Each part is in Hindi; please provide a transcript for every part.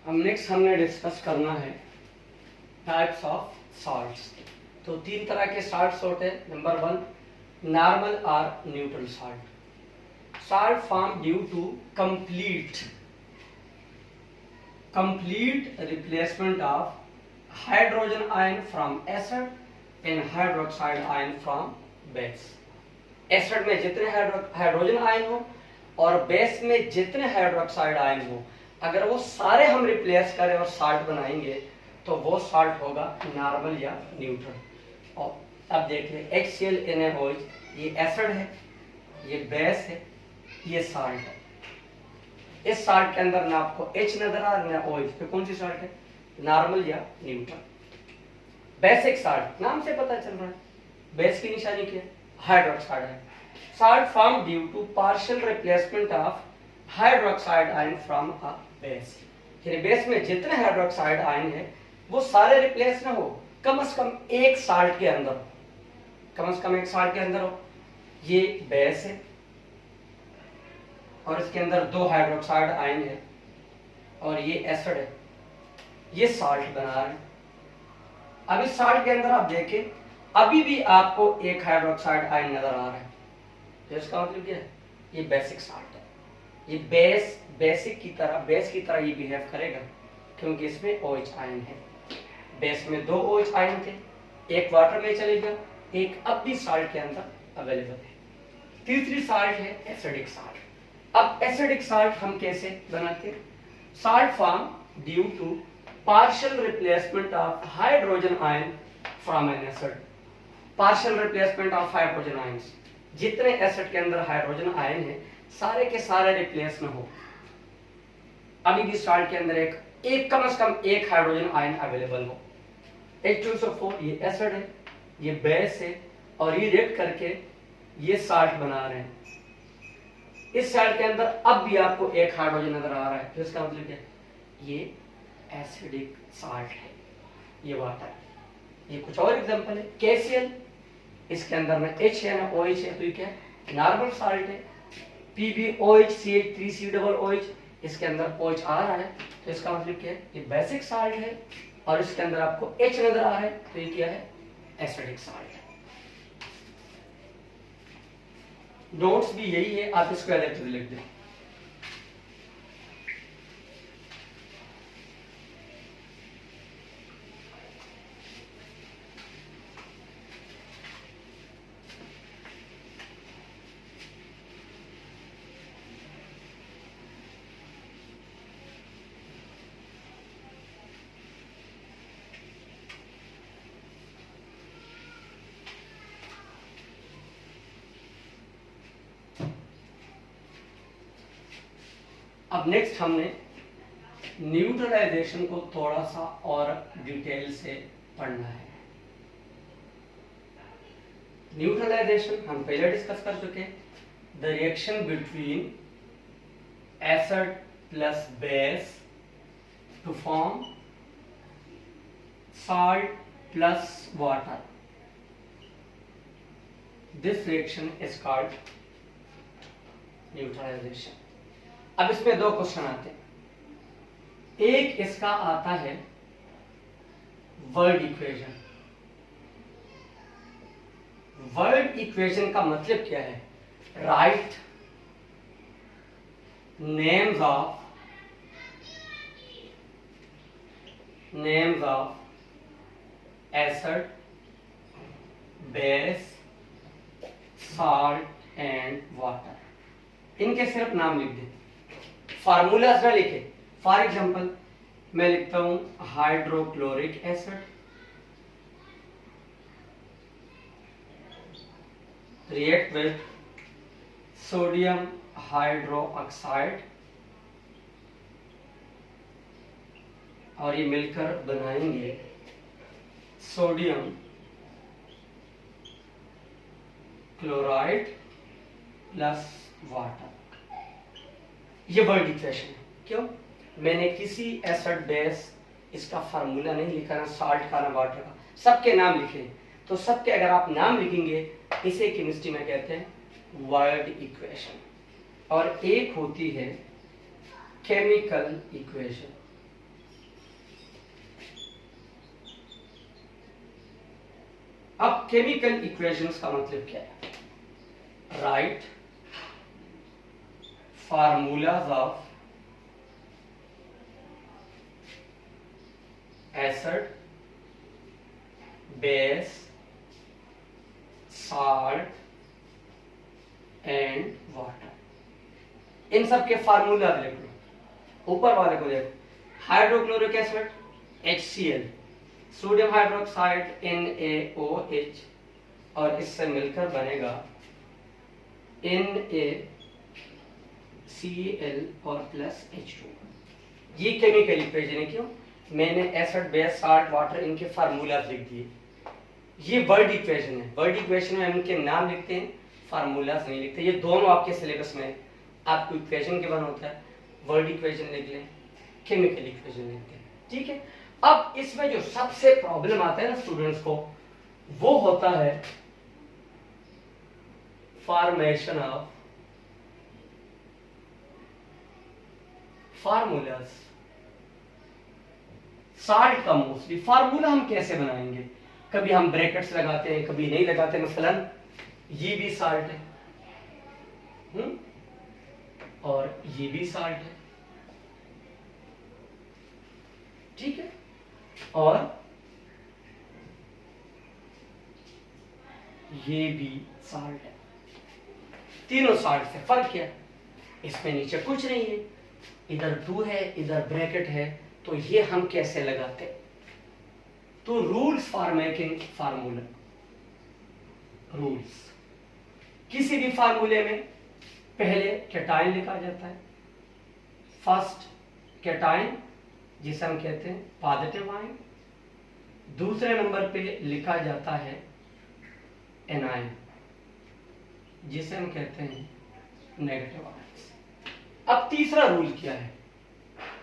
अब नेक्स्ट हमने डिस्कस करना है टाइप्स ऑफ सॉल्ट्स। तो तीन तरह के सॉल्ट्स होते हैं। नंबर 1 नॉर्मल और neutral salt. Salt form due to complete replacement of hydrogen ion from acid and hydroxide ion from base. Acid में जितने हाइड्रोजन आयन हो और बेस में जितने हाइड्रोक्साइड आयन हो, अगर वो सारे हम रिप्लेस करें और साल्ट बनाएंगे तो वो साल्ट होगा नॉर्मल या न्यूट्रल। और अब देख ले HCl ये एसिड है, ये बेस है, ये साल्ट है। इस साल्ट के अंदर ना आपको H नजर आ रहा है, OH। तो कौन सी साल्ट है, नॉर्मल या न्यूट्रल? बेसिक साल्ट नाम से पता चल रहा है। बेस की निशानी क्या है, हाइड्रोक्साइड है। Salt form due to partial replacement of hydroxide ion from a base. यानी बेस में जितने हाइड्रोक्साइड आयन है वो सारे रिप्लेस ना हो, कम से कम एक साल्ट के अंदर हो, कम से कम एक साल्ट के अंदर हो। ये बेस है और इसके अंदर दो हाइड्रोक्साइड आयन है और ये एसिड है, ये साल्ट बना रहे हैं। अब इस साल्ट के अंदर आप देखें अभी भी आपको एक हाइड्रोक्साइड आयन नजर आ रहा है, तो इसका मतलब क्या है, ये बेसिक साल्ट है। ये बेस की तरह ये बिहेव करेगा क्योंकि इसमें OH आयन है। बेस में दो OH आयन थे, एक वाटर में चले गया, एक अब भी साल्ट के अंदर अवेलेबल है। तीसरी साल्ट है एसिडिक साल्ट। अब एसिडिक साल्ट हम कैसे बनाते हैं? Salt form due to partial replacement of hydrogen ion from an acid. Partial replacement of hydrogen ions, जितने एसिड के अंदर हाइड्रोजन आयन है सारे के सारे रिप्लेस न हो। अभी भी साल्ट के अंदर एक कम से कम एक हाइड्रोजन आयन अवेलेबल हो। H2SO4 ये एसिड है, ये बेस है और ये रिएक्ट करके ये साल्ट बना रहे हैं। इस साल्ट के अंदर अब भी आपको एक हाइड्रोजन नजर आ रहा है, तो इसका मतलब क्या है, ये एसिडिक साल्ट है, ये वाटर। ये कुछ और एग्जांपल है, KCl, इसके अंदर में H है ना OH है, तो ये क्या है, नॉर्मल साल्ट है। PbOH इसके अंदर OH आ रहा है, तो इसका मतलब क्या है, ये बेसिक साल्ट है और इसके अंदर आपको H नजर आ रहा है, तो ये क्या है, एसिडिक साल्ट है। नोट्स भी यही है, आप इसको अलग से लिख दें। अब नेक्स्ट हमने न्यूट्रलाइजेशन को थोड़ा सा और डिटेल से पढ़ना है। न्यूट्रलाइजेशन हम पहले डिस्कस कर चुके हैं, the reaction between acid plus base to form salt plus water. This reaction is called neutralization. अब इसमें दो क्वेश्चन आते हैं। एक इसका आता है वर्ड इक्वेशन। वर्ड इक्वेशन का मतलब क्या है, right names of acid, base, salt and water. इनके सिर्फ नाम लिख दें, फार्मूलाज ना लिखे। फॉर एग्जांपल मैं लिखता हूं hydrochloric acid, react with sodium hydroxide और ये मिलकर बनाएंगे सोडियम क्लोराइड प्लस वाटर। ये वर्ड इक्वेशन है। क्यों? मैंने किसी एसिड बेस इसका फार्मूला नहीं लिखा, ना साल्ट का ना वाटर का, सबके नाम लिखे। तो सबके अगर आप नाम लिखेंगे, इसे केमिस्ट्री में कहते हैं वर्ड इक्वेशन। और एक होती है केमिकल इक्वेशन। केमिकल इक्वेशंस का मतलब क्या है? Write formulas of acid, base, salt and water. इन सब के फार्मूला लिख लो। ऊपर वाले को देखो, hydrochloric acid HCl, sodium hydroxide NaOH, और इससे मिलकर बनेगा NaCl और प्लस H2। ये केमिकल इक्वेशन है। क्यों? मैंने एसिड, बेस, साल्ट, वाटर इनके फार्मूला लिख दिए। ये वर्ड इक्वेशन है। वर्ड इक्वेशन में हम इनके नाम लिखते हैं, फार्मूलाज नहीं लिखते। ये दोनों आपके सिलेबस में आपको इक्वेशन के बन होता है। वर्ड इक्वेशन लिख लें, केमिकल इक्वेशन लिखते हैं, ठीक है। अब इसमें जो सबसे प्रॉब्लम आता है ना स्टूडेंट्स को, वो होता है फॉर्मेशन ऑफ फार्मूलाज। साल्ट का मोस्टली फार्मूला हम कैसे बनाएंगे? कभी हम ब्रैकेट्स लगाते हैं, कभी नहीं लगाते। मसलन ये भी साल्ट है, और ये भी साल्ट है, ठीक है, और ये भी साल्ट है। तीनों साल्ट से फर्क क्या है? इसमें नीचे कुछ नहीं है, इधर 2 है, इधर ब्रैकेट है। तो ये हम कैसे लगाते? तो rules for making formula. Rules, किसी भी फार्मूले में पहले कैटायन लिखा जाता है। फर्स्ट कैटायन, जिसे हम कहते हैं पॉजिटिव आयन। दूसरे नंबर पे लिखा जाता है एनायन, जिसे हम कहते हैं नेगेटिव आयन। अब तीसरा रूल क्या है?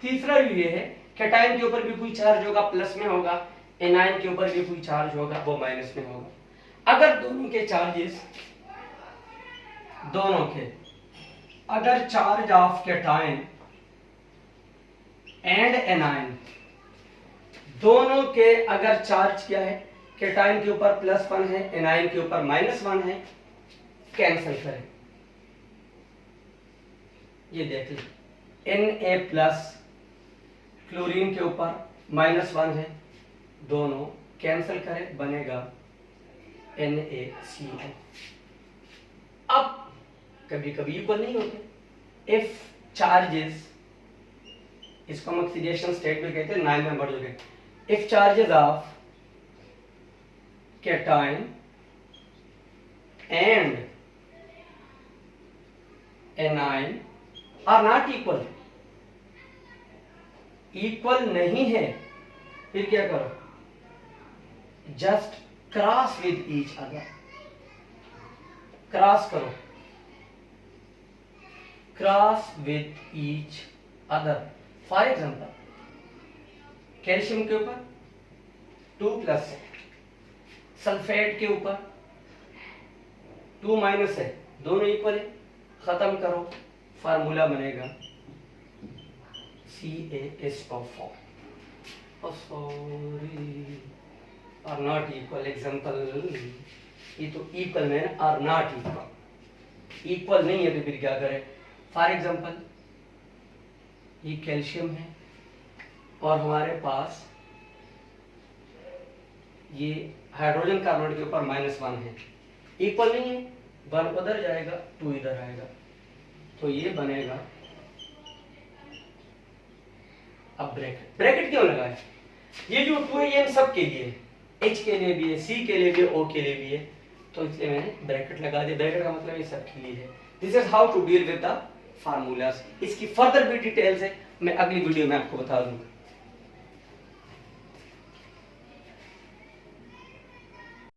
तीसरा रूल ये है, कैटायन के ऊपर भी कोई चार्ज होगा, प्लस में होगा। एनायन के ऊपर भी कोई चार्ज होगा, वो माइनस में होगा। अगर दोनों के चार्जेस, दोनों के अगर charge of cation and anion, दोनों के अगर चार्ज क्या है, कैटायन के ऊपर +1 है, एनायन के ऊपर -1 है, कैंसिल करें। ये देख लें, Na+ क्लोरीन के ऊपर -1 है, दोनों कैंसिल करें, बनेगा NaCl। अब कभी कभी इक्वल नहीं होते। इफ चार्जेस, इसको हम ऑक्सीडेशन स्टेट में कहते हैं, 9 मेंबर हो गए। If charges of cation and anion are not equal, equal नहीं है, फिर क्या करो? Just cross with each other, cross करो, cross with each other. For example, calcium के ऊपर 2+ है, सल्फेट के ऊपर 2- है, दोनों इक्वल है, खत्म करो, फार्मूला बनेगा CaSO4। Sorry, are not equal. Example, ये तो इक्वल में है, आर नॉट इक्वल। इक्वल नहीं है तो फिर क्या करें? फॉर एग्जाम्पल, ये कैल्शियम है और हमारे पास ये हाइड्रोजन कार्बोनेट के ऊपर -1 है, इक्वल नहीं है। 1 उधर जाएगा, 2 इधर आएगा, तो ये बनेगा। अब ब्रैकेट क्यों लगाया? ये जो 2 है ये इन सब के लिए है, H के लिए भी है, C के लिए भी है, O के लिए भी है, तो इसलिए मैंने ब्रैकेट लगा दिया। ब्रैकेट का मतलब ये सब के लिए है। This is how to deal with the formulas. इसकी फर्दर भी डिटेल्स है, मैं अगली वीडियो में आपको बता दूंगा।